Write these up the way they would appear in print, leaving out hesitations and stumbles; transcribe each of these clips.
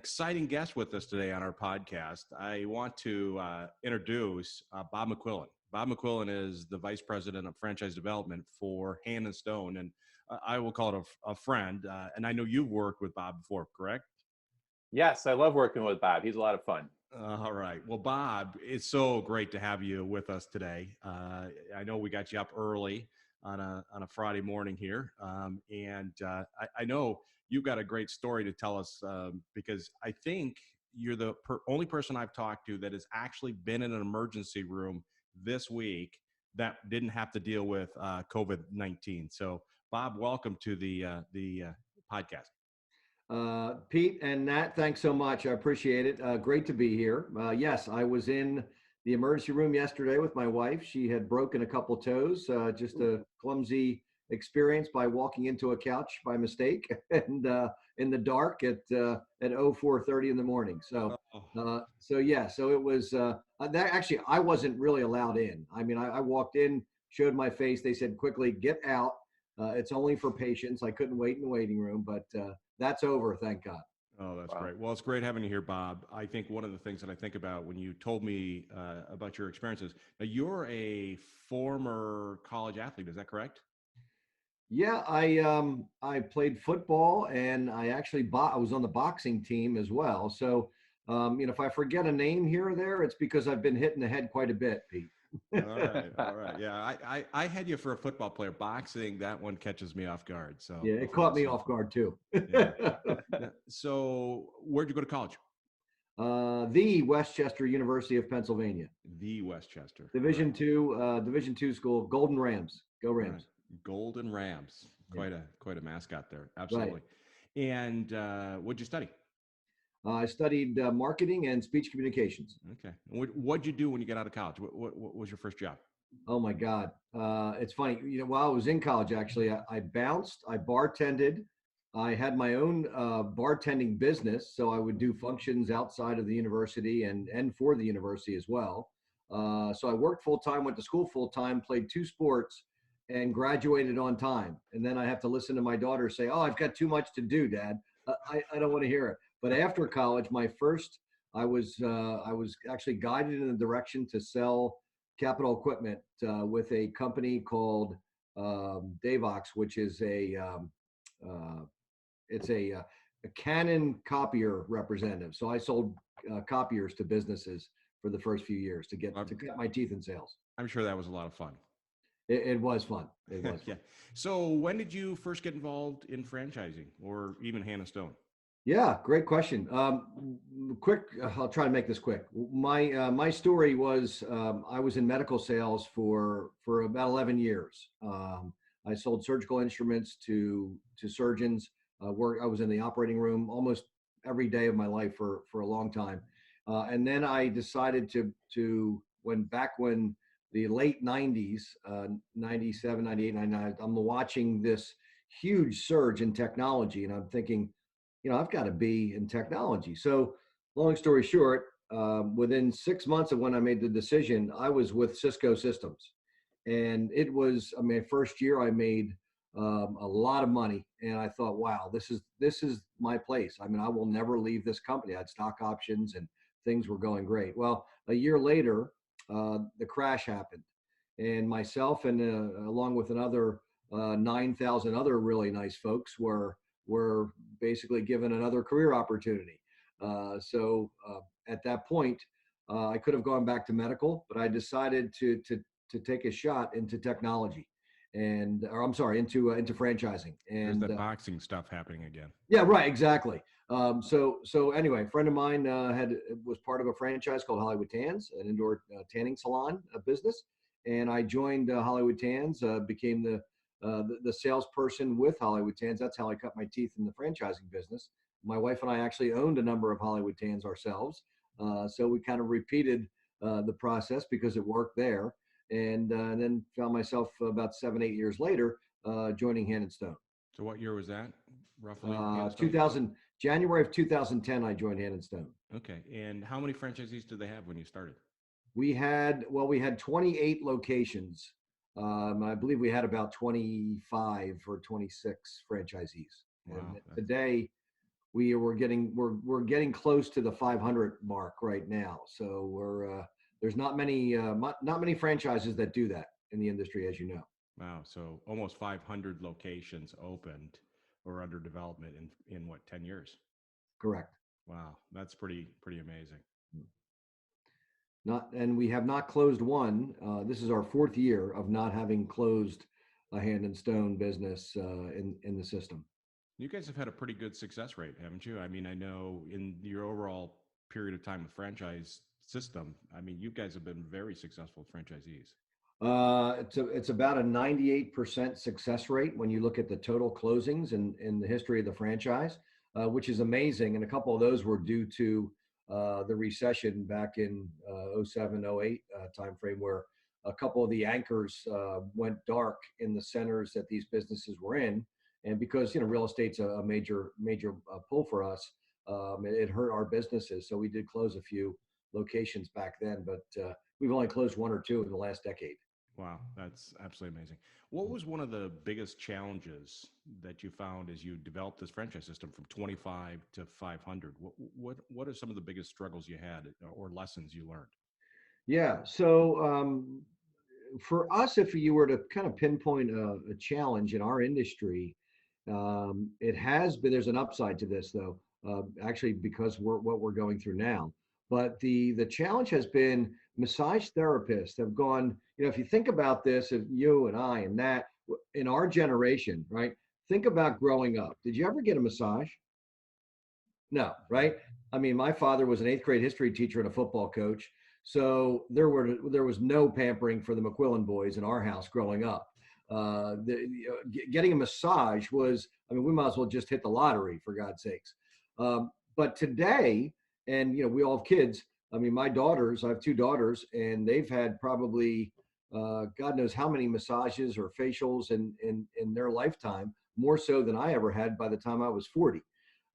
Exciting guest with us today on our podcast. I want to introduce Bob McQuillan. Bob McQuillan is the Vice President of Franchise Development for Hand and Stone, and I will call it a friend. And I know you've worked with Bob before, correct? Yes, I love working with Bob. He's a lot of fun. All right. Well, Bob, it's so great to have you with us today. I know we got you up early on a Friday morning here, and I know you've got a great story to tell us because I think you're the only person I've talked to that has actually been in an emergency room this week that didn't have to deal with COVID-19. So, Bob, welcome to the podcast. Pete and Nat, thanks so much. I appreciate it. Great to be here. Yes, I was in the emergency room yesterday with my wife. She had broken a couple toes, just a clumsy experience by walking into a couch by mistake and in the dark at 04:30 in the morning. So it was that actually I wasn't really allowed in. I mean, I walked in, showed my face. They said, quickly, get out. It's only for patients. I couldn't wait in the waiting room, but that's over, thank God. Oh, that's great. Well, it's great having you here, Bob. I think one of the things that I think about when you told me about your experiences, now you're a former college athlete, is that correct? Yeah, I played football and I actually I was on the boxing team as well. So, if I forget a name here or there, it's because I've been hit in the head quite a bit, Pete. All right. Yeah, I had you for a football player. Boxing, that one catches me off guard. So yeah, it caught me off guard too. Yeah. So where'd you go to college? The Westchester University of Pennsylvania. The Westchester. Division two school, Golden Rams. Go Rams. Right. Golden Rams. Quite a mascot there. Absolutely. Right. And what'd you study? I studied marketing and speech communications. Okay. What'd you do when you got out of college? What was your first job? Oh my God. It's funny. While I was in college, actually, I bounced, I bartended. I had my own bartending business. So I would do functions outside of the university and for the university as well. So I worked full-time, went to school full-time, played 2 sports and graduated on time. And then I have to listen to my daughter say, "Oh, I've got too much to do, Dad." I don't want to hear it. But after college, I was actually guided in the direction to sell capital equipment with a company called Davox, which is it's a Canon copier representative. So I sold copiers to businesses for the first few years to cut my teeth in sales. I'm sure that was a lot of fun. It was fun. It was. Yeah. So when did you first get involved in franchising or even Hand and Stone? Yeah, great question. Quick, I'll try to make this quick. My story was I was in medical sales for about 11 years. I sold surgical instruments to surgeons. I was in the operating room almost every day of my life for a long time. And then I decided to when the late 90s, 97, 98, 99, I'm watching this huge surge in technology and I'm thinking, I've got to be in technology. So long story short, within 6 months of when I made the decision, I was with Cisco Systems. And it was, first year I made a lot of money. And I thought, wow, this is my place. I will never leave this company. I had stock options and things were going great. Well, a year later, the crash happened. And myself and along with another 9,000 other really nice folks were basically given another career opportunity. So at that point, I could have gone back to medical, but I decided to take a shot into technology into franchising. And there's that boxing stuff happening again. Yeah, right, exactly. So anyway, a friend of mine was part of a franchise called Hollywood Tans, an indoor tanning salon business, and I joined Hollywood Tans, became the salesperson with Hollywood Tans. That's how I cut my teeth in the franchising business. My wife and I actually owned a number of Hollywood Tans ourselves. So we kind of repeated the process because it worked there. And then found myself about 7-8 years later joining Hand and Stone. So what year was that, roughly? January of 2010, I joined Hand and Stone. Okay. And how many franchisees did they have when you started? We had 28 locations. I believe we had about 25 or 26 franchisees. Wow. And today we're getting close to the 500 mark right now. So there's not many franchises that do that in the industry, as you know. Wow. So almost 500 locations opened or under development in what, 10 years? Correct. Wow. That's pretty amazing. And we have not closed one. This is our fourth year of not having closed a Hand and Stone business in the system. You guys have had a pretty good success rate, haven't you? I mean, I know in your overall period of time with franchise system, I mean, you guys have been very successful franchisees. It's about a 98% success rate when you look at the total closings in the history of the franchise, which is amazing. And a couple of those were due to the recession back in 07, 08 timeframe, where a couple of the anchors went dark in the centers that these businesses were in. And because, real estate's a major pull for us, it hurt our businesses. So we did close a few locations back then, but we've only closed one or two in the last decade. Wow, that's absolutely amazing. What was one of the biggest challenges that you found as you developed this franchise system from 25 to 500? What are some of the biggest struggles you had or lessons you learned? Yeah. So for us, if you were to kind of pinpoint a challenge in our industry, it has been, there's an upside to this though, actually, because what we're going through now. But the challenge has been massage therapists have gone, if you think about this, if you and I and Nat, in our generation, right? Think about growing up. Did you ever get a massage? No, right? I mean, my father was an 8th grade history teacher and a football coach. So there was no pampering for the McQuillan boys in our house growing up. Getting a massage was, I mean, we might as well just hit the lottery, for God's sakes. But today, and we all have kids. I mean, I have 2 daughters, and they've had probably God knows how many massages or facials in their lifetime, more so than I ever had by the time I was 40.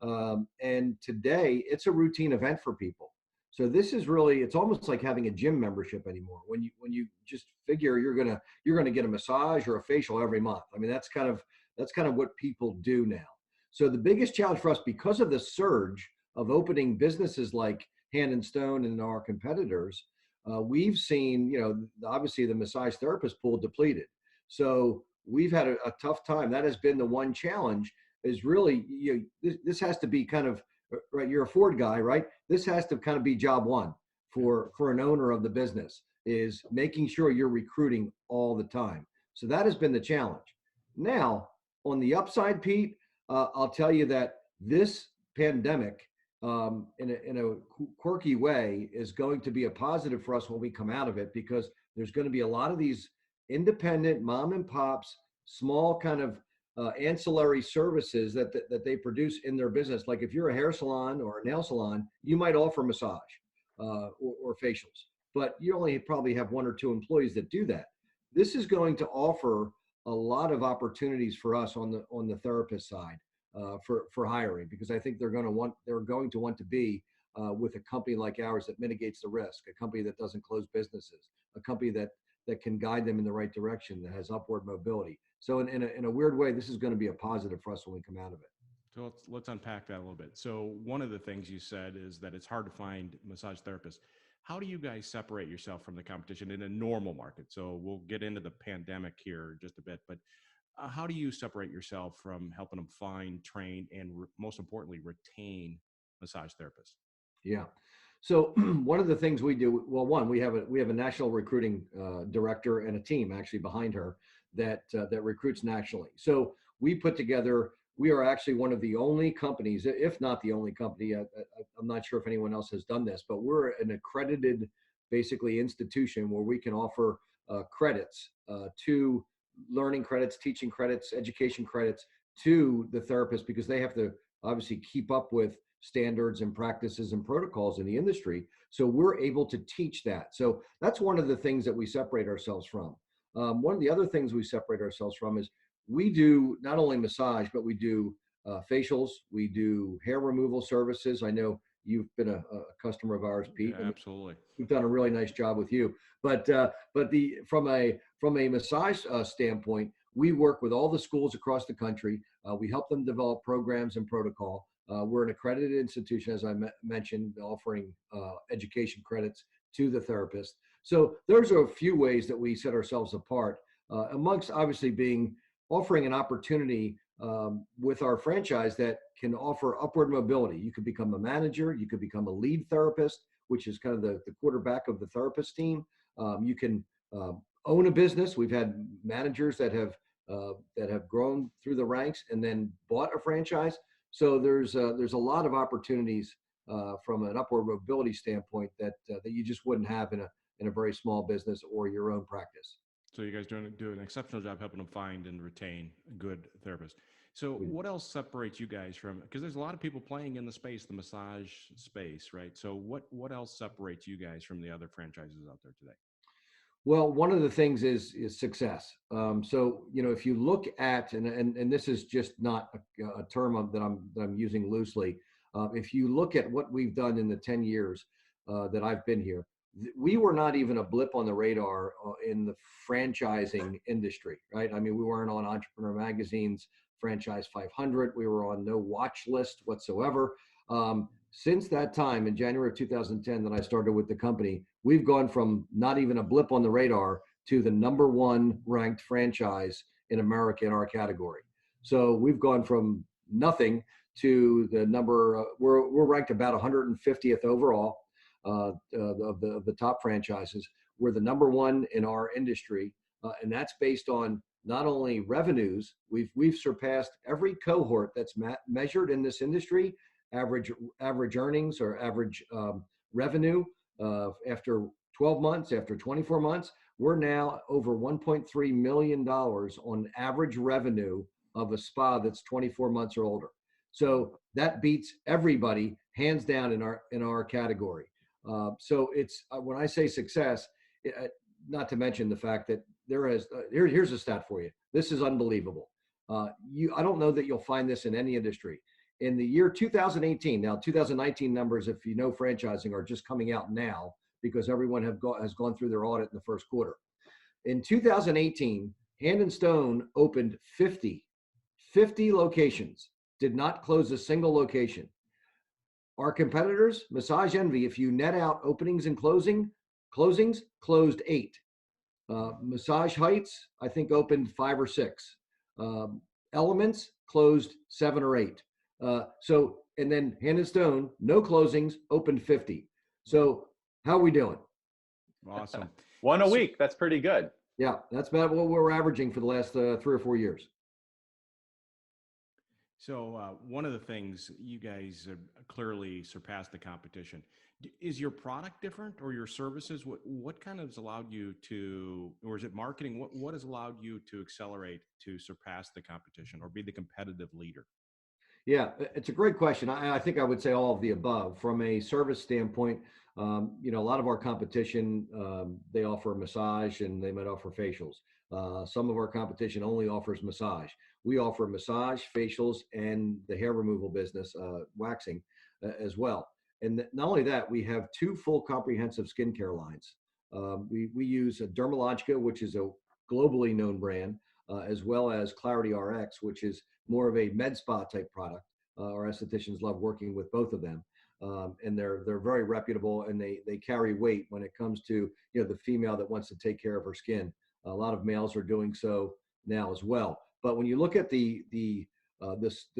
And today, it's a routine event for people. So this is really, it's almost like having a gym membership anymore. When you just figure you're gonna get a massage or a facial every month. I mean, that's kind of what people do now. So the biggest challenge for us, because of the surge of opening businesses like Hand and Stone and our competitors, we've seen, obviously the massage therapist pool depleted. So we've had a tough time. That has been the one challenge. Is really, this has to be kind of, right, you're a Ford guy, right? This has to kind of be job one for an owner of the business, is making sure you're recruiting all the time. So that has been the challenge. Now, on the upside, Pete, I'll tell you that this pandemic, in a quirky way, is going to be a positive for us when we come out of it, because there's going to be a lot of these independent mom and pops, small kind of ancillary services that they produce in their business. Like if you're a hair salon or a nail salon, you might offer massage or facials, but you only probably have 1 or 2 employees that do that. This is going to offer a lot of opportunities for us on the therapist side for hiring, because I think they're going to want to be with a company like ours that mitigates the risk, a company that doesn't close businesses, a company that can guide them in the right direction, that has upward mobility. So in a weird way, this is going to be a positive for us when we come out of it. So let's unpack that a little bit. So one of the things you said is that it's hard to find massage therapists. How do you guys separate yourself from the competition in a normal market? So we'll get into the pandemic here just a bit, but how do you separate yourself from helping them find, train, and most importantly, retain massage therapists? Yeah. So one of the things we do, well, one, we have a national recruiting director and a team actually behind her that recruits nationally. So we put together, we are actually one of the only companies, if not the only company, I'm not sure if anyone else has done this, but we're an accredited, basically, institution where we can offer credits to learning credits, teaching credits, education credits to the therapist, because they have to obviously keep up with standards and practices and protocols in the industry. So we're able to teach that. So that's one of the things that we separate ourselves from. One of the other things we separate ourselves from is we do not only massage, but we do facials, we do hair removal services. I know you've been a customer of ours, Pete. Yeah, absolutely. We've done a really nice job with you. But from a massage standpoint, we work with all the schools across the country. We help them develop programs and protocol. We're an accredited institution, as I mentioned, offering education credits to the therapist. So those are a few ways that we set ourselves apart, amongst obviously being offering an opportunity with our franchise that can offer upward mobility. You could become a manager, you could become a lead therapist, which is kind of the quarterback of the therapist team. You can own a business. We've had managers that have grown through the ranks and then bought a franchise. So there's a lot of opportunities from an upward mobility standpoint that you just wouldn't have in a very small business or your own practice. So you guys do an exceptional job helping them find and retain a good therapist. So what else separates you guys from, because there's a lot of people playing in the space, the massage space, right? So what else separates you guys from the other franchises out there today? Well, one of the things is success. So if you look at and this is just not a term that I'm using loosely. If you look at what we've done in the 10 years that I've been here, we were not even a blip on the radar in the franchising industry, right? I mean, we weren't on Entrepreneur Magazine's Franchise 500. We were on no watch list whatsoever. Since that time, in January of 2010, that I started with the company, we've gone from not even a blip on the radar to the #1 ranked franchise in America in our category. So we've gone from nothing to the number. We're ranked about 150th overall of the top franchises. We're the #1 in our industry, and that's based on not only revenues. We've surpassed every cohort that's measured in this industry. Average earnings or average revenue after 12 months, after 24 months, we're now over $1.3 million on average revenue of a spa that's 24 months or older. So that beats everybody hands down in our category. So it's when I say success, not to mention the fact that here's a stat for you. This is unbelievable. I don't know that you'll find this in any industry. In the year 2018, now 2019 numbers, if you know franchising, are just coming out now because everyone has gone through their audit in the first quarter. In 2018, Hand and Stone opened 50 locations, did not close a single location. Our competitors, Massage Envy, if you net out openings and closings, closed 8. Massage Heights, I think, opened 5 or 6. Elements closed 7 or 8. And then Hand and Stone, no closings, opened 50. So how are we doing? Awesome. One a week. That's pretty good. Yeah, that's about what we're averaging for the last 3 or 4 years. So one of the things you guys have clearly surpassed the competition. Is your product different or your services? What kind of has allowed you to, or is it marketing? What has allowed you to accelerate to surpass the competition or be the competitive leader? Yeah, it's a great question. I think I would say all of the above. From a service standpoint, a lot of our competition, they offer massage and they might offer facials. Some of our competition only offers massage. We offer massage, facials, and the hair removal business, waxing as well. And not only that, we have 2 full comprehensive skincare lines. We use a Dermalogica, which is a globally known brand, as well as Clarity RX, which is more of a med spa type product. Our estheticians love working with both of them. And they're very reputable, and they carry weight when it comes to the female that wants to take care of her skin. A lot of males are doing so now as well. But when you look at the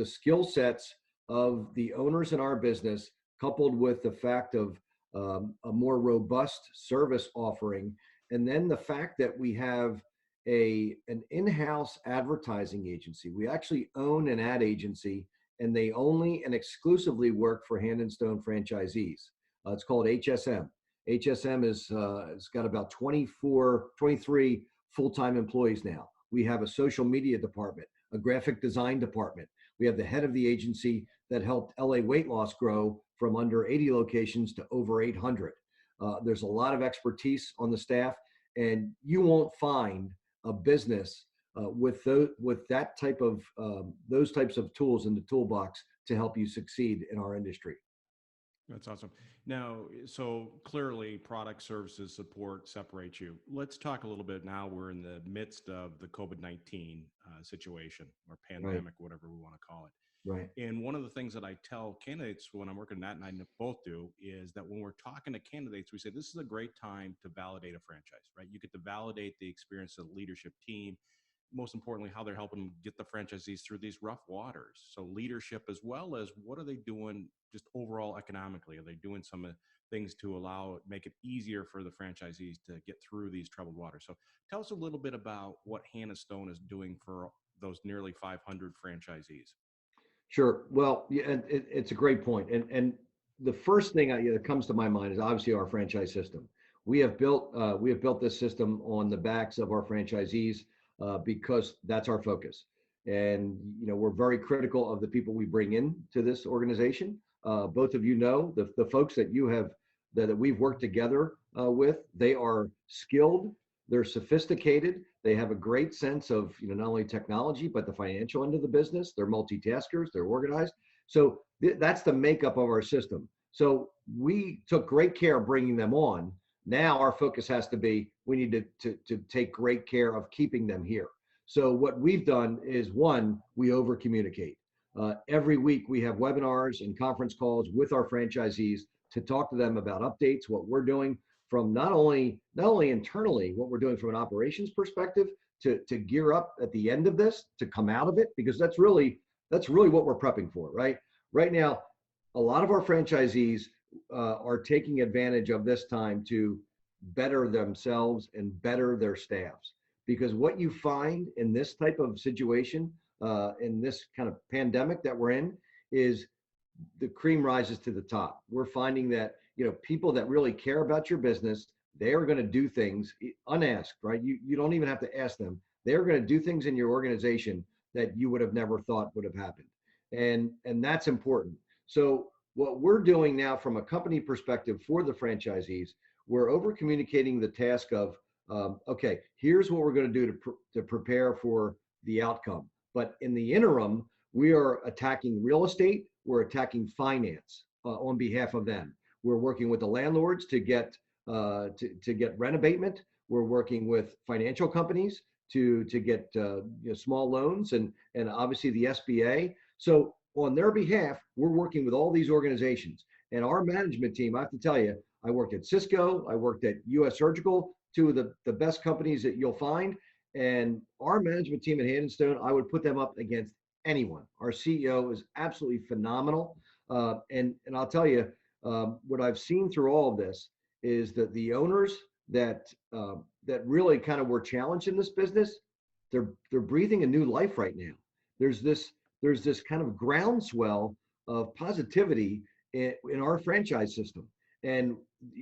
skill sets of the owners in our business, coupled with the fact of a more robust service offering, and then the fact that we have an in-house advertising agency. We actually own an ad agency, and they only and exclusively work for Hand and Stone franchisees. It's called HSM. HSM it's got about 23 full-time employees now. We have a social media department, a graphic design department. We have the head of the agency that helped LA Weight Loss grow from under 80 locations to over 800. There's a lot of expertise on the staff, and you won't find a business with that type of those types of tools in the toolbox to help you succeed in our industry. That's awesome. Now, so clearly product, services, support separates you. Let's talk a little bit now. We're in the midst of the COVID-19 situation or pandemic, whatever we want to call it. Right. And one of the things that I tell candidates when I'm working, Nat and I both do, is that when we're talking to candidates, we say this is a great time to validate a franchise, right? You get to validate the experience of the leadership team, most importantly, how they're helping get the franchisees through these rough waters. So leadership, as well as what are they doing just overall economically? Are they doing some things to make it easier for the franchisees to get through these troubled waters? So tell us a little bit about what Hannah Stone is doing for those nearly 500 franchisees. Sure. Well, yeah, and it's a great point. And the first thing that comes to my mind is obviously our franchise system. We have built this system on the backs of our franchisees because that's our focus. And we're very critical of the people we bring in to this organization. Both of the folks that that we've worked together with. They are skilled. They're sophisticated. They have a great sense of not only technology but the financial end of the business. They're multitaskers. They're organized. So that's the makeup of our system. So we took great care of bringing them on. Now our focus has to be we need to take great care of keeping them here. So what we've done is, one, we over communicate. Every week we have webinars and conference calls with our franchisees to talk to them about updates, what we're doing from not only internally, what we're doing from an operations perspective to gear up at the end of this, to come out of it, because that's really what we're prepping for, right? Right now, a lot of our franchisees are taking advantage of this time to better themselves and better their staffs. Because what you find in this type of situation, in this kind of pandemic that we're in, is the cream rises to the top. We're finding that people that really care about your business, they are going to do things unasked, right? You don't even have to ask them. They're going to do things in your organization that you would have never thought would have happened, and that's important. So what we're doing now from a company perspective for the franchisees, we're over communicating the task of okay, here's what we're going to do to prepare for the outcome. But in the interim, we are attacking real estate. We're attacking finance on behalf of them. We're working with the landlords to get rent abatement. We're working with financial companies to get small loans and obviously the SBA. So on their behalf, we're working with all these organizations. And our management team, I have to tell you, I worked at Cisco, I worked at US Surgical, two of the best companies that you'll find. And our management team at Hand & Stone, I would put them up against anyone. Our CEO is absolutely phenomenal. And I'll tell you, what I've seen through all of this is that the owners that really kind of were challenged in this business, they're breathing a new life right now. There's this kind of groundswell of positivity in our franchise system. And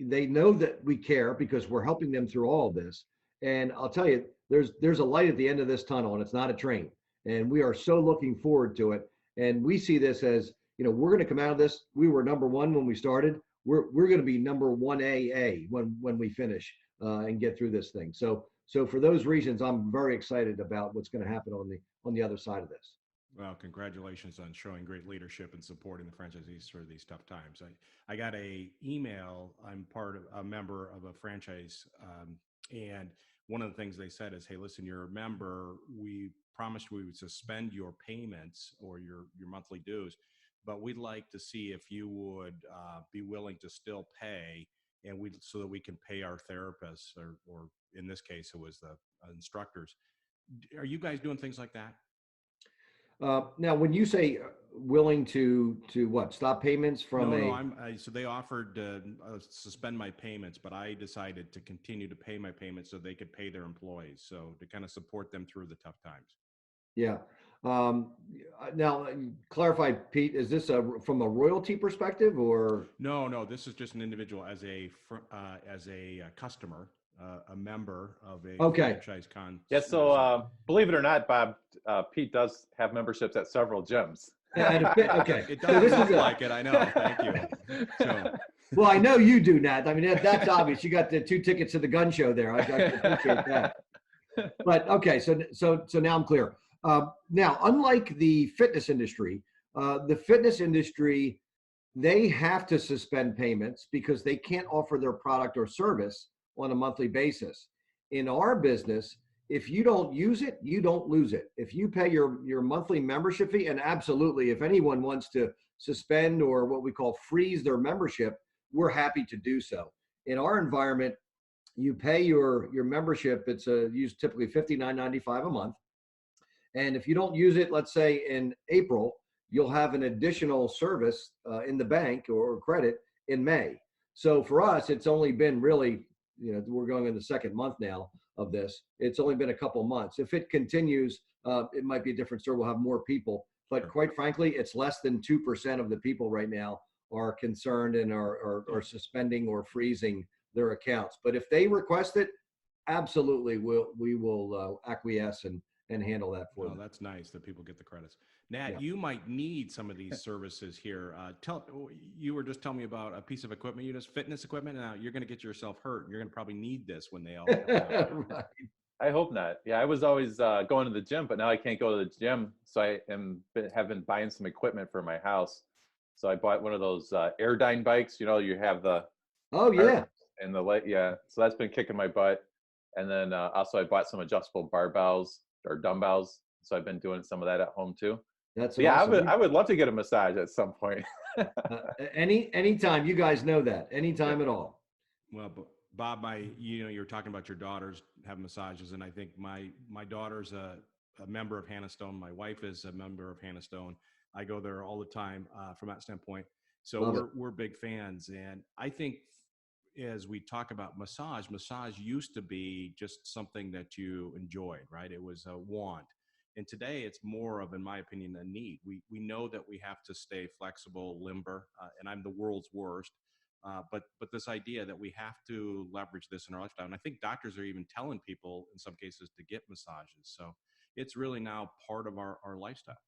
they know that we care because we're helping them through all of this. And I'll tell you, there's a light at the end of this tunnel, and it's not a train. And we are so looking forward to it. And we see this as, we're going to come out of this. We were number one when we started. We're going to be number 1AA when we finish and get through this thing. So for those reasons, I'm very excited about what's going to happen on the other side of this. Well, congratulations on showing great leadership and supporting the franchisees through these tough times. I got a email. I'm a member of a franchise, and one of the things they said is, "Hey, listen, you're a member. We promised we would suspend your payments or your monthly dues, but we'd like to see if you would be willing to still pay, and so that we can pay our therapists, or in this case, it was the instructors." Are you guys doing things like that? Now, when you say willing to what, stop payments from so they offered to suspend my payments, but I decided to continue to pay my payments so they could pay their employees. So to kind of support them through the tough times. Yeah. Now, clarify, Pete, is this from a royalty perspective or? No, this is just an individual as a customer. A member of a franchise con. Yes, so believe it or not, Bob, Pete does have memberships at several gyms. Okay. It doesn't look like it, I know. Thank you. So. Well, I know you do, Nat. I mean, that's obvious. You got the 2 tickets to the gun show there. I appreciate that. But okay, so now I'm clear. Now, unlike the fitness industry, they have to suspend payments because they can't offer their product or service on a monthly basis. In our business, if you don't use it, you don't lose it. If you pay your monthly membership fee, and absolutely, if anyone wants to suspend or what we call freeze their membership, we're happy to do so. In our environment, you pay your membership. It's used typically $59.95 a month. And if you don't use it, let's say in April, you'll have an additional service in the bank or credit in May. So for us, it's only been really, we're going in the second month now of this. It's only been a couple months. If it continues, it might be a different story. We'll have more people. But quite frankly, it's less than 2% of the people right now are concerned and are suspending or freezing their accounts. But if they request it, absolutely, we will acquiesce and handle that for them. That's nice that people get the credits. Nat, Yeah. you might need some of these services here. You were just telling me about a piece of equipment, fitness equipment. Now you're going to get yourself hurt. You're going to probably need this when they all. Right. I hope not. Yeah, I was always going to the gym, but now I can't go to the gym. So I have been buying some equipment for my house. So I bought one of those Airdyne bikes. You have the Oh yeah. and the light. Yeah. So that's been kicking my butt. And then also I bought some adjustable barbells or dumbbells. So I've been doing some of that at home too. That's yeah, awesome. I would love to get a massage at some point. Anytime, you guys know that. Anytime at all. Well, Bob, you're talking about your daughters having massages, and I think my daughter's a member of Hannah Stone. My wife is a member of Hannah Stone. I go there all the time from that standpoint. So we're big fans, and I think as we talk about massage used to be just something that you enjoyed, right? It was a want. And today it's more of, in my opinion, a need. We know that we have to stay flexible, limber, and I'm the world's worst. But this idea that we have to leverage this in our lifestyle, and I think doctors are even telling people in some cases to get massages. So it's really now part of our lifestyle.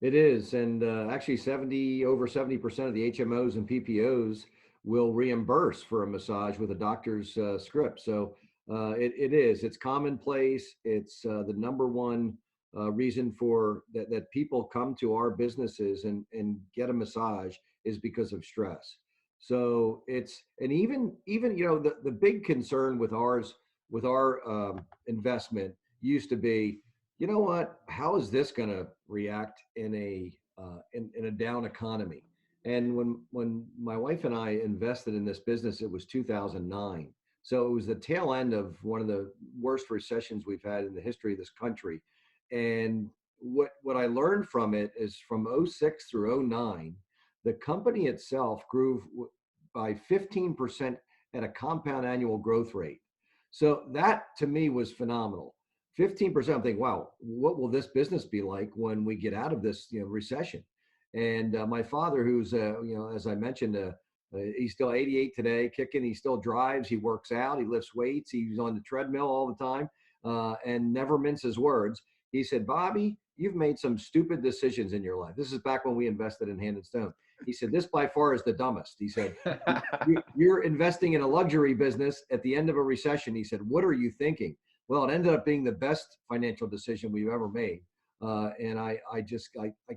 It is, and actually, over 70% of the HMOs and PPOs will reimburse for a massage with a doctor's script. So it is. It's commonplace. It's the number one reason for that people come to our businesses and get a massage is because of stress. So and even the big concern with our investment used to be, you know what? How is this going to react in a down economy? And when my wife and I invested in this business, it was 2009. So it was the tail end of one of the worst recessions we've had in the history of this country. And what I learned from it is from '06 through '09, the company itself grew by 15% at a compound annual growth rate. So that to me was phenomenal. 15%, I'm thinking, wow, what will this business be like when we get out of this recession? And my father, who's as I mentioned, he's still 88 today, kicking. He still drives. He works out. He lifts weights. He's on the treadmill all the time, and never minces words. He said, Bobby, you've made some stupid decisions in your life. This is back when we invested in Hand and Stone. He said, this by far is the dumbest. He said, you're investing in a luxury business at the end of a recession. He said, what are you thinking? Well, it ended up being the best financial decision we've ever made. And I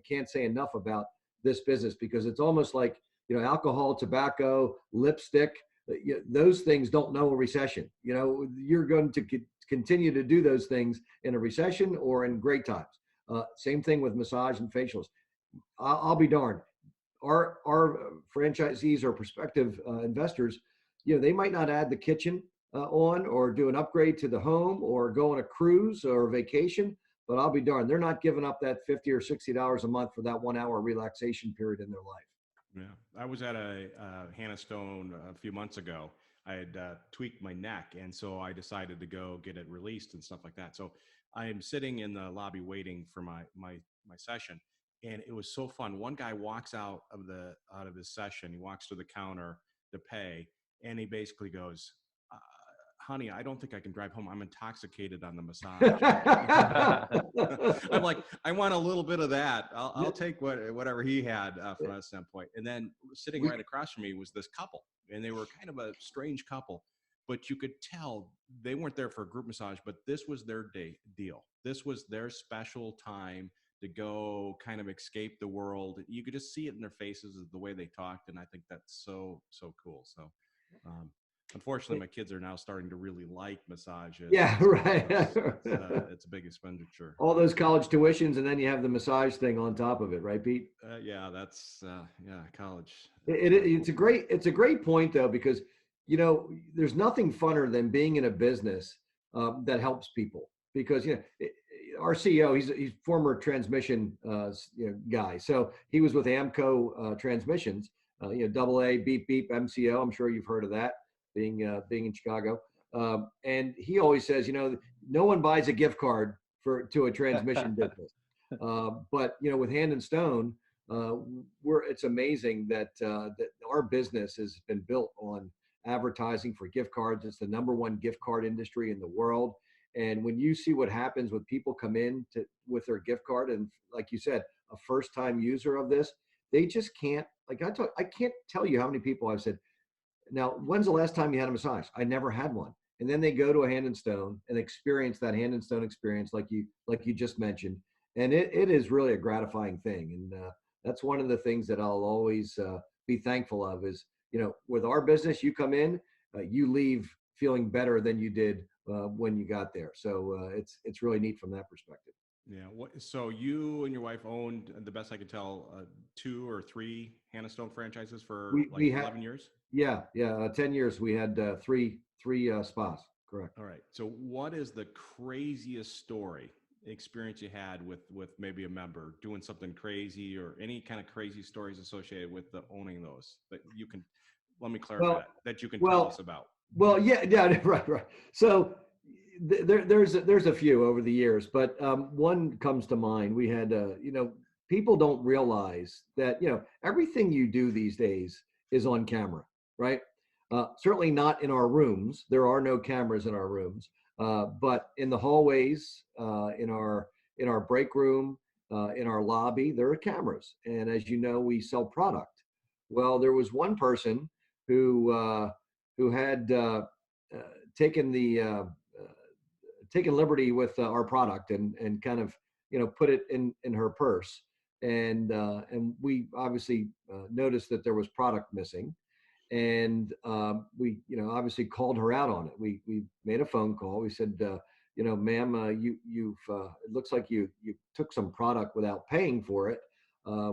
can't say enough about this business, because it's almost like, alcohol, tobacco, lipstick, those things don't know a recession. You're going to continue to do those things in a recession or in great times. Same thing with massage and facials. I'll be darned. Our franchisees or prospective investors, they might not add the kitchen on or do an upgrade to the home or go on a cruise or a vacation, but I'll be darned, they're not giving up that $50 or $60 a month for that 1 hour relaxation period in their life. Yeah, I was at a Hannah Stone a few months ago. I had tweaked my neck, and so I decided to go get it released and stuff like that. So I am sitting in the lobby waiting for my session, and it was so fun. One guy walks out of his session. He walks to the counter to pay, and he basically goes, honey, I don't think I can drive home. I'm intoxicated on the massage. I'm like, I want a little bit of that. I'll take whatever he had from that standpoint. And then sitting right across from me was this couple, and they were kind of a strange couple, but you could tell they weren't there for a group massage, but this was their deal. This was their special time to go kind of escape the world. You could just see it in their faces, the way they talked. And I think that's so cool. So, Unfortunately, my kids are now starting to really like massages. Yeah, right. It's a big expenditure. All those college tuitions, and then you have the massage thing on top of it, right, Pete? Yeah, that's college. It's a great point though, because there's nothing funner than being in a business that helps people. Because our CEO, he's former transmission guy, so he was with Amco Transmissions, double A, beep beep, MCO. I'm sure you've heard of that, being in Chicago. And he always says, no one buys a gift card to a transmission business. But with Hand and Stone, it's amazing that our business has been built on advertising for gift cards. It's the number one gift card industry in the world. And when you see what happens when people come in with their gift card, and like you said, a first time user of this, they just can't, I can't tell you how many people I've said, now, when's the last time you had a massage? I never had one. And then they go to a Hand and Stone and experience that Hand and Stone experience, like you just mentioned. And it is really a gratifying thing. And that's one of the things that I'll always be thankful of is, with our business, you come in, you leave feeling better than you did when you got there. So it's really neat from that perspective. Yeah. So you and your wife owned, the best I could tell, 2 or 3 Hand and Stone franchises for we had 11 years? Yeah. 10 years. We had three spas. Correct. All right. So what is the craziest experience you had with maybe a member doing something crazy, or any kind of crazy stories associated with owning those that you can, let me clarify that you can tell us about? Well, yeah, right. So there's a few over the years, but one comes to mind. We had, people don't realize that, everything you do these days is on camera, right? Certainly not in our rooms. There are no cameras in our rooms, but in the hallways, in our break room, in our lobby, there are cameras. And as you know, we sell product. Well, there was one person who had taken liberty with our product and kind of put it in her purse, and we obviously noticed that there was product missing, and we obviously called her out on it. We made a phone call. We said, ma'am, you've it looks like you took some product without paying for it.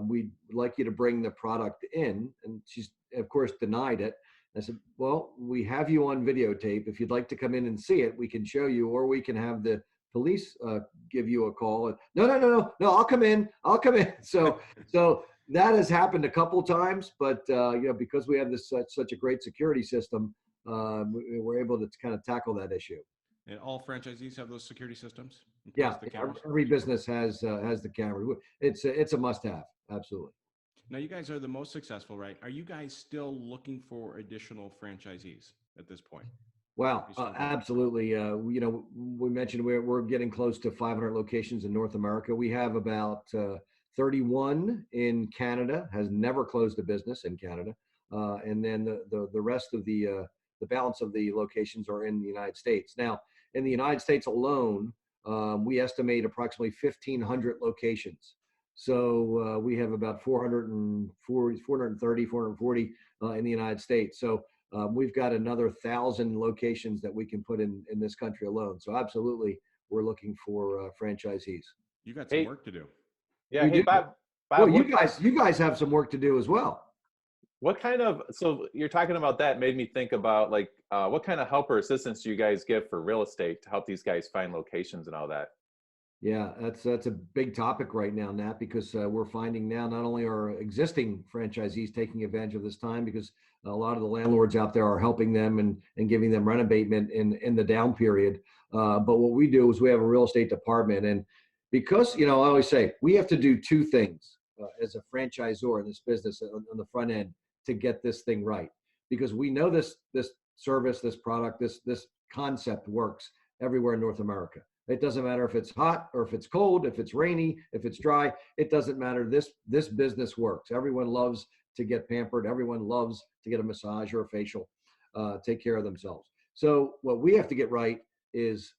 We'd like you to bring the product in. And she's of course denied it. I said, well, we have you on videotape. If you'd like to come in and see it, we can show you, or we can have the police give you a call. No, I'll come in. So that has happened a couple times, but because we have such a great security system, we're able to kind of tackle that issue. And all franchisees have those security systems? Yeah, every business has the camera. It's a must-have, absolutely. Now, you guys are the most successful, right? Are you guys still looking for additional franchisees at this point? Wow, absolutely. We mentioned we're getting close to 500 locations in North America. We have about 31 in Canada. Has never closed a business in Canada, and then the rest of the balance of the locations are in the United States. Now, in the United States alone, we estimate approximately 1,500 locations. So we have about 430, 440 in the United States. So we've got another 1,000 locations that we can put in this country alone. So absolutely, we're looking for franchisees. You got some work to do. Yeah. Hey, Bob. Well, you guys have some work to do as well. What kind of, so you're talking about that made me think about what kind of help or assistance do you guys give for real estate to help these guys find locations and all that? Yeah, that's a big topic right now, Nat, because we're finding now not only are existing franchisees taking advantage of this time, because a lot of the landlords out there are helping them and giving them rent abatement in the down period. But what we do is we have a real estate department. And because, I always say we have to do two things as a franchisor in this business on the front end to get this thing right. Because we know this service, this product, this concept works everywhere in North America. It doesn't matter if it's hot or if it's cold, if it's rainy, if it's dry, it doesn't matter. This business works. Everyone loves to get pampered. Everyone loves to get a massage or a facial, take care of themselves. So what we have to get right is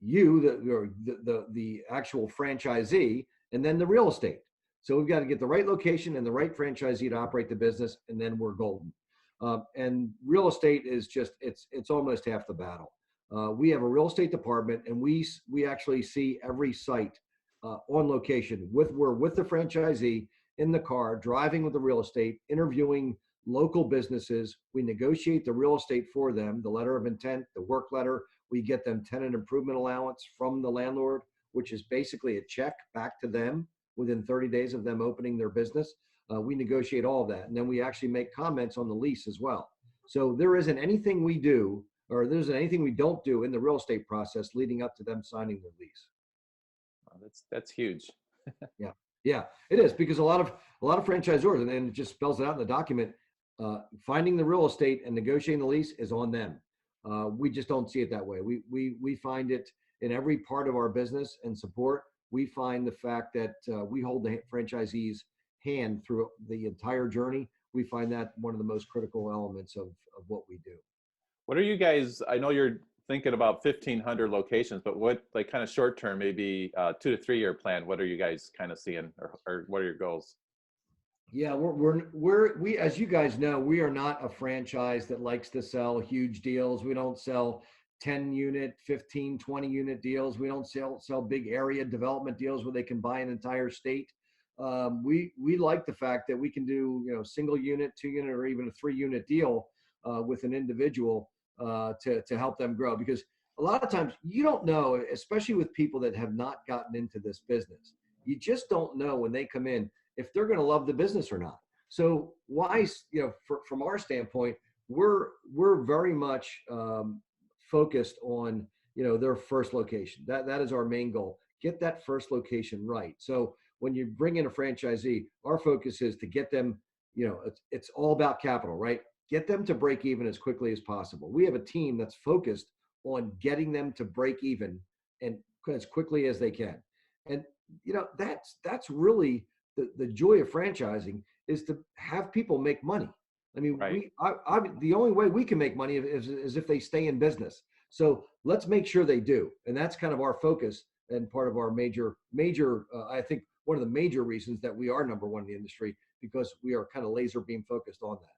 the actual franchisee, and then the real estate. So we've got to get the right location and the right franchisee to operate the business, and then we're golden. And real estate is just, it's almost half the battle. We have a real estate department, and we actually see every site on location. We're with the franchisee in the car, driving with the real estate, interviewing local businesses. We negotiate the real estate for them, the letter of intent, the work letter. We get them tenant improvement allowance from the landlord, which is basically a check back to them within 30 days of them opening their business. We negotiate all of that. And then we actually make comments on the lease as well. So there isn't anything we do, or there isn't anything we don't do in the real estate process leading up to them signing their lease. Wow, that's huge. Yeah, it is, because a lot of franchisors, and it just spells it out in the document, finding the real estate and negotiating the lease is on them. We just don't see it that way. We find it in every part of our business and support. We find the fact that we hold the franchisee's hand through the entire journey. We find that one of the most critical elements of what we do. What are you guys, I know you're thinking about 1,500 locations, but what, like, kind of short term, maybe 2 to 3 year plan, what are you guys kind of seeing, or what are your goals? Yeah, we, as you guys know, we are not a franchise that likes to sell huge deals. We don't sell 10 unit, 15, 20 unit deals. We don't sell big area development deals where they can buy an entire state. We like the fact that we can do, single unit, 2 unit, or even a 3 unit deal with an individual to help them grow. Because a lot of times you don't know, especially with people that have not gotten into this business, you just don't know when they come in if they're going to love the business or not. So why, from our standpoint, we're very much focused on, their first location. That is our main goal. Get that first location right. So when you bring in a franchisee, our focus is to get them, it's all about capital, right? Get them to break even as quickly as possible. We have a team that's focused on getting them to break even and as quickly as they can. And, that's really the joy of franchising, is to have people make money. I mean, Right. the only way we can make money is if they stay in business. So let's make sure they do. And that's kind of our focus and part of our major, I think one of the major reasons that we are number one in the industry, because we are kind of laser beam focused on that.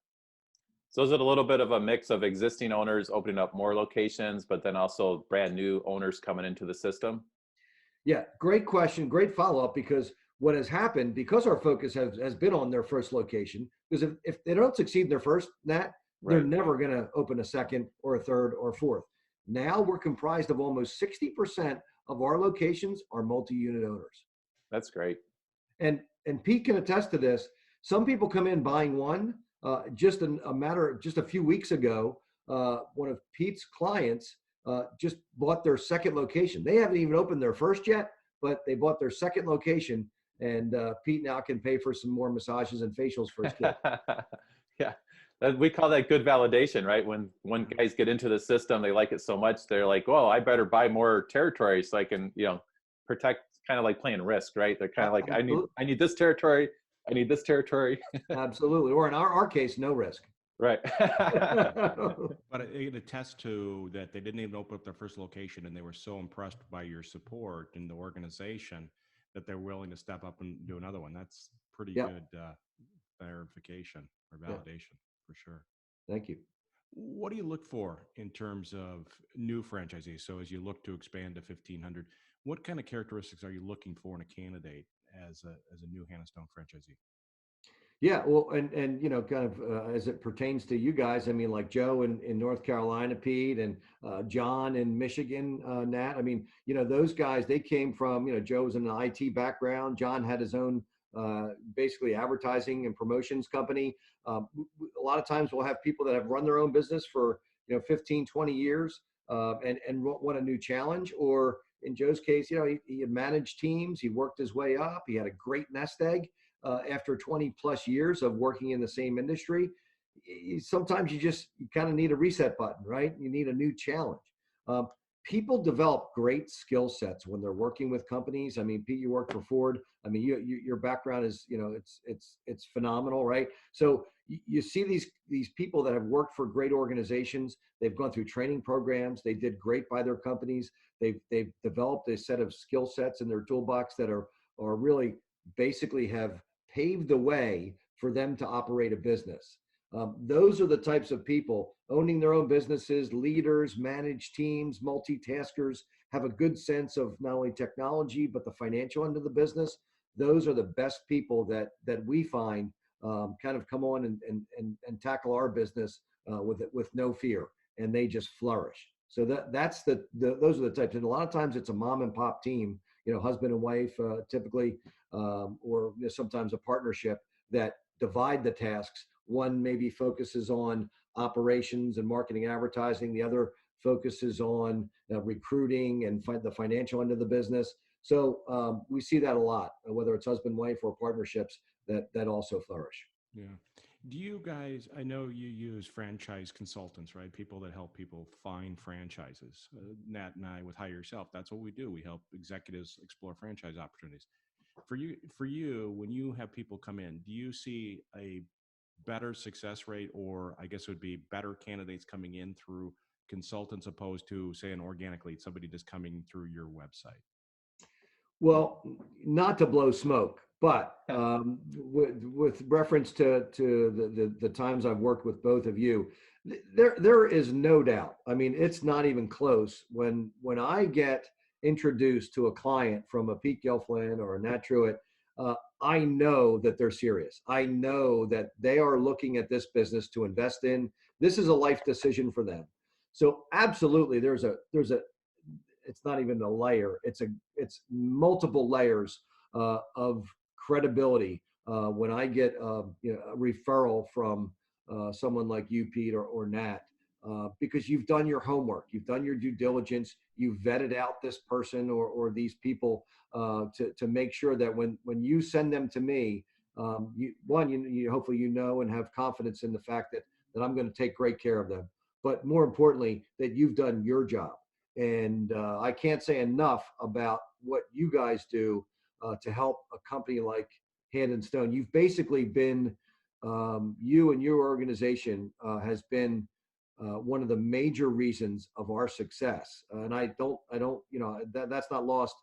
So is it a little bit of a mix of existing owners opening up more locations, but then also brand new owners coming into the system? Yeah, great question. Great follow-up, because what has happened, because our focus has been on their first location, because if they don't succeed in their first, Nat, they're Right. never going to open a second or a third or fourth. Now we're comprised of almost 60% of our locations are multi-unit owners. That's great. And Pete can attest to this. Some people come in buying one. Just a few weeks ago, one of Pete's clients just bought their second location. They haven't even opened their first yet, but they bought their second location. And Pete now can pay for some more massages and facials for his kid. Yeah, we call that good validation, right? When guys get into the system, they like it so much, they're like, well, I better buy more territory so I can, protect, kind of like playing Risk, right? They're kind of like, I need this territory. I need this territory. Absolutely. Or in our case, no risk. Right. But it attests to that they didn't even open up their first location, and they were so impressed by your support in the organization that they're willing to step up and do another one. That's pretty good verification or validation for sure. Thank you. What do you look for in terms of new franchisees? So as you look to expand to 1,500, what kind of characteristics are you looking for in a candidate as a new Hannah Stone franchisee? Yeah, well, and kind of as it pertains to you guys, I mean, like Joe in North Carolina, Pete, and John in Michigan, Nat. I mean, those guys, they came from, Joe was in an IT background. John had his own basically advertising and promotions company. A lot of times we'll have people that have run their own business for 15, 20 years and want a new challenge. Or in Joe's case, he had managed teams. He worked his way up. He had a great nest egg. After 20 plus years of working in the same industry, sometimes you kind of need a reset button, right? You need a new challenge. People develop great skill sets when they're working with companies. I mean, Pete, you work for Ford. I mean, your background is, it's phenomenal, right? So you see these people that have worked for great organizations. They've gone through training programs. They did great by their companies. They've developed a set of skill sets in their toolbox that are really basically have paved the way for them to operate a business. Those are the types of people owning their own businesses, leaders, manage teams, multitaskers, have a good sense of not only technology, but the financial end of the business. Those are the best people that we find kind of come on and tackle our business with no fear, and they just flourish. So that's those are the types. And a lot of times it's a mom and pop team, husband and wife typically, or sometimes a partnership that divide the tasks. One maybe focuses on operations and marketing, advertising. The other focuses on recruiting and the financial end of the business. So we see that a lot, whether it's husband, wife, or partnerships that also flourish. Yeah. Do you guys, I know you use franchise consultants, right? People that help people find franchises. Nat and I with Hire Yourself, that's what we do. We help executives explore franchise opportunities. For you, when you have people come in, do you see a better success rate, or I guess it would be better candidates coming in through consultants opposed to, say, an organic lead, somebody just coming through your website? Well, not to blow smoke, but with reference to the times I've worked with both of you, there is no doubt. I mean, it's not even close. When I get introduced to a client from a Pete Gelfland or a Nat Truitt, I know that they're serious. I know that they are looking at this business to invest in. This is a life decision for them. So absolutely, there's it's not even a layer. It's multiple layers of credibility when I get a referral from someone like you, Pete, or Nat, because you've done your homework, you've done your due diligence, you've vetted out this person or these people to make sure that when you send them to me, you hopefully and have confidence in the fact that I'm going to take great care of them, but more importantly, that you've done your job. And I can't say enough about what you guys do to help a company like Hand and Stone. You've basically been, you and your organization has been one of the major reasons of our success. And I don't, that's not lost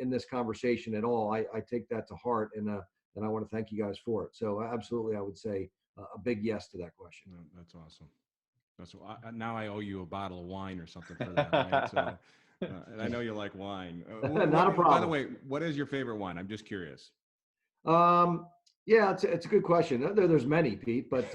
in this conversation at all. I take that to heart, and I want to thank you guys for it. So absolutely, I would say a big yes to that question. That's awesome. So now I owe you a bottle of wine or something for that, right? So, and I know you like wine. Not a problem. By the way, what is your favorite wine? I'm just curious. Yeah, it's a good question. There's many, Pete, but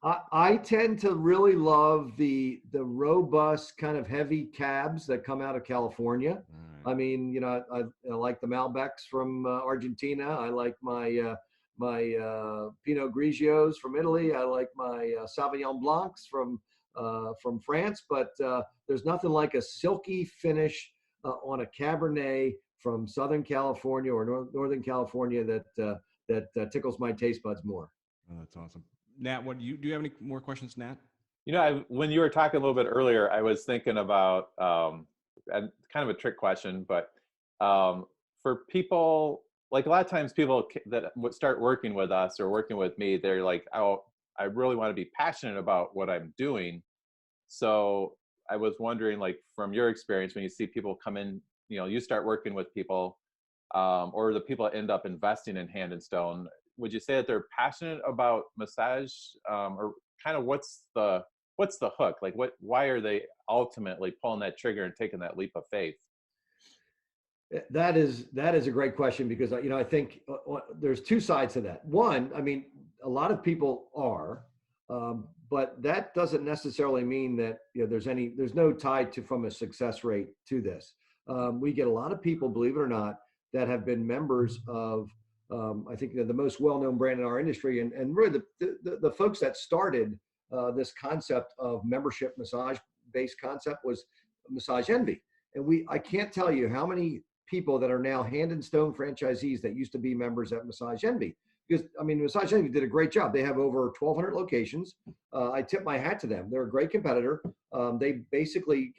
I tend to really love the robust kind of heavy cabs that come out of California. Right. I mean, I like the Malbecs from Argentina. I like my Pinot Grigios from Italy. I like my Sauvignon Blancs from France, but there's nothing like a silky finish on a Cabernet from Southern California or Northern California that tickles my taste buds more. Oh, that's awesome. Nat, do you have any more questions, Nat? When you were talking a little bit earlier, I was thinking about kind of a trick question, but for people, like a lot of times people that would start working with us or working with me, they're like, oh, I really want to be passionate about what I'm doing. So I was wondering, like, from your experience, when you see people come in, you start working with people or the people that end up investing in Hand and Stone, would you say that they're passionate about massage or kind of what's the hook? Like why are they ultimately pulling that trigger and taking that leap of faith? That is a great question, because I think there's two sides to that. One, I mean, a lot of people are, but that doesn't necessarily mean that there's no tie from a success rate to this. We get a lot of people, believe it or not, that have been members of I think the most well-known brand in our industry, and really the folks that started this concept of membership massage-based concept was Massage Envy. And I can't tell you how many people that are now Hand and Stone franchisees that used to be members at Massage Envy. Because, I mean, Massage Envy did a great job. They have over 1,200 locations. I tip my hat to them. They're a great competitor. They basically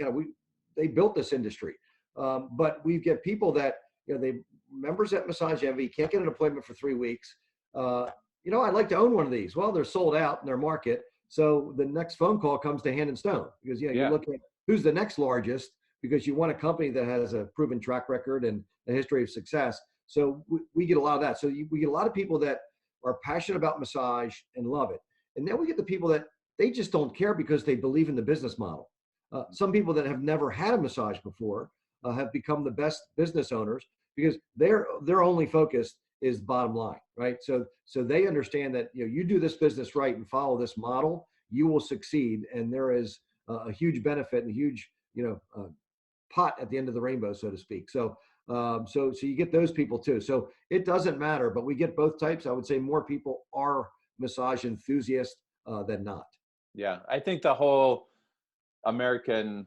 they built this industry. But we get people that, they members at Massage Envy, can't get an appointment for 3 weeks. I'd like to own one of these. Well, they're sold out in their market. So the next phone call comes to Hand and Stone, because, you look at who's the next largest, because you want a company that has a proven track record and a history of success. So we get a lot of that. So we get a lot of people that are passionate about massage and love it. And then we get the people that they just don't care because they believe in the business model. Some people that have never had a massage before have become the best business owners because their only focus is bottom line, right? So they understand that you do this business right and follow this model, you will succeed, and there is a huge benefit and a huge pot at the end of the rainbow, so to speak. So you get those people too. So it doesn't matter, but we get both types. I would say more people are massage enthusiasts than not. Yeah, I think the whole American,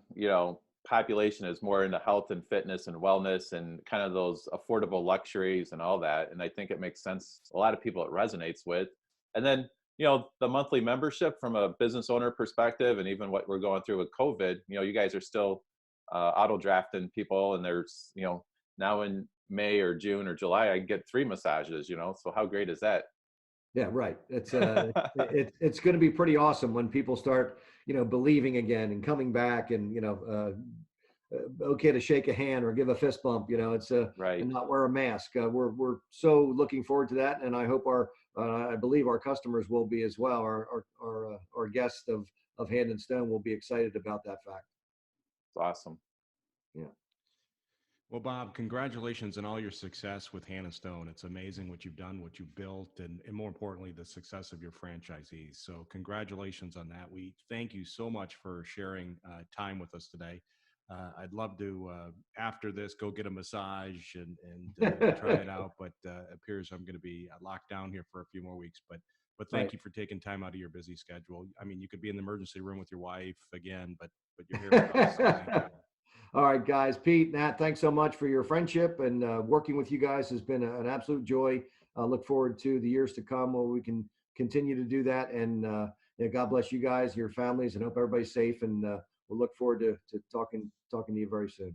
population is more into health and fitness and wellness and kind of those affordable luxuries and all that. And I think it makes sense. A lot of people it resonates with. And then, the monthly membership from a business owner perspective, and even what we're going through with COVID, you guys are still auto drafting people, and there's, now in May or June or July, I get 3 massages, so how great is that? Yeah, right. It's it's going to be pretty awesome when people start, believing again and coming back, and okay to shake a hand or give a fist bump. It's Right. and not wear a mask. We're so looking forward to that, and I hope I believe our customers will be as well. Our guests of Hand and Stone will be excited about that fact. It's awesome. Yeah. Well, Bob, congratulations on all your success with Hand and Stone. It's amazing what you've done, what you've built, and more importantly, the success of your franchisees. So congratulations on that. We thank you so much for sharing time with us today. I'd love to, after this, go get a massage and try it out, but it appears I'm going to be locked down here for a few more weeks. But thank Right. you for taking time out of your busy schedule. I mean, you could be in the emergency room with your wife again, but you're here with us. So thank you. All right, guys. Pete, Nat, thanks so much for your friendship, and working with you guys has been an absolute joy. I look forward to the years to come where we can continue to do that. And God bless you guys, your families, and hope everybody's safe. And we'll look forward to talking to you very soon.